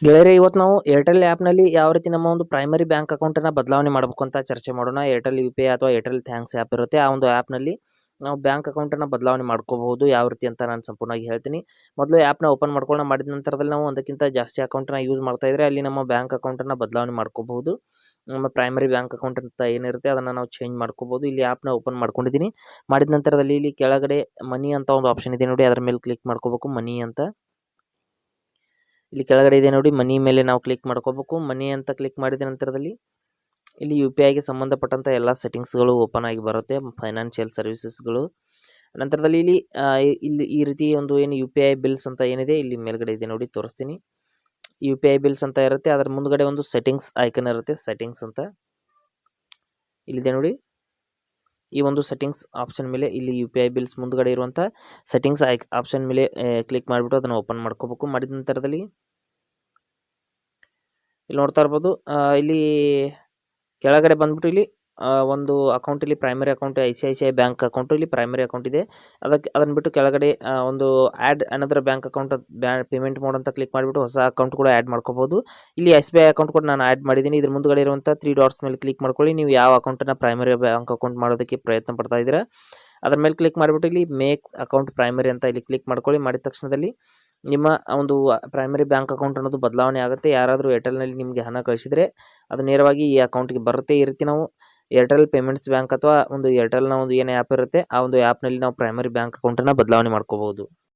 ಗೆಳೆಯರೇ, ಇವತ್ತು ನಾವು ಏರ್ಟೆಲ್ ಆ್ಯಪ್ನಲ್ಲಿ ಯಾವ ರೀತಿ ನಮ್ಮ ಒಂದು ಪ್ರೈಮರಿ ಬ್ಯಾಂಕ್ ಅಕೌಂಟನ್ನು ಬದಲಾವಣೆ ಮಾಡಬೇಕು ಅಂತ ಚರ್ಚೆ ಮಾಡೋಣ. ಏರ್ಟೆಲ್ UPI ಅಥವಾ ಏರ್ಟೆಲ್ ಥ್ಯಾಂಕ್ಸ್ ಆ್ಯಪ್ ಇರುತ್ತೆ. ಆ ಒಂದು ಆ್ಯಪ್ನಲ್ಲಿ ನಾವು ಬ್ಯಾಂಕ್ ಅಕೌಂಟನ್ನು ಬದಲಾವಣೆ ಮಾಡ್ಕೋಬಹುದು. ಯಾವ ರೀತಿ ಅಂತ ನಾನು ಸಂಪೂರ್ಣವಾಗಿ ಹೇಳ್ತೀನಿ. ಮೊದಲು ಆ್ಯಪ್ನ ಓಪನ್ ಮಾಡ್ಕೊಂಡು ಮಾಡಿದ ನಂತರದಲ್ಲಿ ನಾವು ಒಂದಕ್ಕಿಂತ ಜಾಸ್ತಿ ಅಕೌಂಟನ್ನು ಯೂಸ್ ಮಾಡ್ತಾ ಇದ್ದರೆ ಅಲ್ಲಿ ನಮ್ಮ ಬ್ಯಾಂಕ್ ಅಕೌಂಟನ್ನು ಬದಲಾವಣೆ ಮಾಡ್ಕೋಬಹುದು. ನಮ್ಮ ಪ್ರೈಮರಿ ಬ್ಯಾಂಕ್ ಅಕೌಂಟ್ ಅಂತ ಏನಿರುತ್ತೆ ಅದನ್ನು ನಾವು ಚೇಂಜ್ ಮಾಡ್ಕೋಬಹುದು. ಇಲ್ಲಿ ಆ್ಯಪ್ನ ಓಪನ್ ಮಾಡ್ಕೊಂಡಿದ್ದೀನಿ. ಮಾಡಿದ ನಂತರದಲ್ಲಿ ಇಲ್ಲಿ ಕೆಳಗಡೆ ಮನಿ ಅಂತ ಒಂದು ಆಪ್ಷನ್ ಇದೆ ನೋಡಿ, ಅದರ ಮೇಲೆ ಕ್ಲಿಕ್ ಮಾಡ್ಕೋಬೇಕು. ಮನಿ ಅಂತ ಇಲ್ಲಿ ಕೆಳಗಡೆ ಇದೆ ನೋಡಿ, ಮನಿ ಮೇಲೆ ನಾವು ಕ್ಲಿಕ್ ಮಾಡ್ಕೋಬೇಕು. ಮನಿ ಅಂತ ಕ್ಲಿಕ್ ಮಾಡಿದ ನಂತರದಲ್ಲಿ ಇಲ್ಲಿ UPIಗೆ ಸಂಬಂಧಪಟ್ಟಂಥ ಎಲ್ಲ ಸೆಟ್ಟಿಂಗ್ಸ್ಗಳು ಓಪನ್ ಆಗಿ ಬರುತ್ತೆ, ಫೈನಾನ್ಷಿಯಲ್ ಸರ್ವಿಸಸ್ಗಳು. ನಂತರದಲ್ಲಿ ಇಲ್ಲಿ ಈ ರೀತಿ ಒಂದು ಏನು UPI ಬಿಲ್ಸ್ ಅಂತ ಏನಿದೆ ಇಲ್ಲಿ ಮೇಲ್ಗಡೆ ಇದೆ ನೋಡಿ, ತೋರಿಸ್ತೀನಿ. UPI ಬಿಲ್ಸ್ ಅಂತ ಇರುತ್ತೆ, ಅದರ ಮುಂದ್ಗಡೆ ಒಂದು ಸೆಟ್ಟಿಂಗ್ಸ್ ಐಕನ್ ಇರುತ್ತೆ, ಸೆಟ್ಟಿಂಗ್ಸ್ ಅಂತ ಇಲ್ಲಿದೆ ನೋಡಿ. ಈ ಒಂದು ಸೆಟ್ಟಿಂಗ್ಸ್ ಆಪ್ಷನ್ ಮೇಲೆ ಇಲ್ಲಿ UPI ಬಿಲ್ಸ್ ಮುಂದ್ಗಡೆ ಇರುವಂಥ ಸೆಟ್ಟಿಂಗ್ಸ್ ಆಪ್ಷನ್ ಮೇಲೆ ಕ್ಲಿಕ್ ಮಾಡಿಬಿಟ್ಟು ಅದನ್ನು ಓಪನ್ ಮಾಡ್ಕೋಬೇಕು. ಮಾಡಿದ ನಂತರದಲ್ಲಿ ಇಲ್ಲಿ ನೋಡ್ತಾ ಇರ್ಬೋದು, ಇಲ್ಲಿ ಕೆಳಗಡೆ ಬಂದ್ಬಿಟ್ಟು ಇಲ್ಲಿ ಒಂದು ಅಕೌಂಟ್, ಇಲ್ಲಿ primary account ICICI bank account ಇಲ್ಲಿ ಪ್ರೈಮರಿ ಅಕೌಂಟ್ ಇದೆ. ಅದನ್ನು ಬಿಟ್ಟು ಕೆಳಗಡೆ ಒಂದು add another bank account payment mode ಅಂತ ಕ್ಲಿಕ್ ಮಾಡಿಬಿಟ್ಟು ಹೊಸ ಅಕೌಂಟ್ ಕೂಡ ಆ್ಯಡ್ ಮಾಡ್ಕೋಬಹುದು. ಇಲ್ಲಿ SBI ಅಕೌಂಟ್ ಕೂಡ ನಾನು ಆ್ಯಡ್ ಮಾಡಿದ್ದೀನಿ. ಇದ್ರ ಮುಂದ್ಗಡೆ ಇರುವಂಥ 3 ಡಾಟ್ಸ್ ಮೇಲೆ ಕ್ಲಿಕ್ ಮಾಡ್ಕೊಳ್ಳಿ. ನೀವು ಯಾವ ಅಕೌಂಟನ್ನು ಪ್ರೈಮರಿ ಬ್ಯಾಂಕ್ ಅಕೌಂಟ್ ಮಾಡೋದಕ್ಕೆ ಪ್ರಯತ್ನ ಪಡ್ತಾ ಇದ್ದೀರಾ ಅದ್ರ ಮೇಲೆ ಕ್ಲಿಕ್ ಮಾಡಿಬಿಟ್ಟು ಇಲ್ಲಿ ಮೇಕ್ ಅಕೌಂಟ್ ಪ್ರೈಮರಿ ಅಂತ ಇಲ್ಲಿ ಕ್ಲಿಕ್ ಮಾಡ್ಕೊಳ್ಳಿ. ಮಾಡಿದ ತಕ್ಷಣದಲ್ಲಿ ನಿಮ್ಮ ಒಂದು ಪ್ರೈಮರಿ ಬ್ಯಾಂಕ್ ಅಕೌಂಟ್ ಅನ್ನೋದು ಬದಲಾವಣೆ ಆಗುತ್ತೆ. ಯಾರಾದರೂ ಏರ್ಟೆಲ್ನಲ್ಲಿ ನಿಮಗೆ ಹಣ ಕಳಿಸಿದರೆ ಅದು ನೇರವಾಗಿ ಈ ಅಕೌಂಟ್ಗೆ ಬರುತ್ತೆ. ಈ ರೀತಿ ನಾವು ಏರ್ಟೆಲ್ ಪೇಮೆಂಟ್ಸ್ ಬ್ಯಾಂಕ್ ಅಥವಾ ಒಂದು ಏರ್ಟೆಲ್ನ ಒಂದು ಏನು ಆ್ಯಪ್ ಇರುತ್ತೆ ಆ ಒಂದು ಆ್ಯಪ್ನಲ್ಲಿ ನಾವು ಪ್ರೈಮರಿ ಬ್ಯಾಂಕ್ ಅಕೌಂಟನ್ನು ಬದಲಾವಣೆ ಮಾಡ್ಕೋಬಹುದು.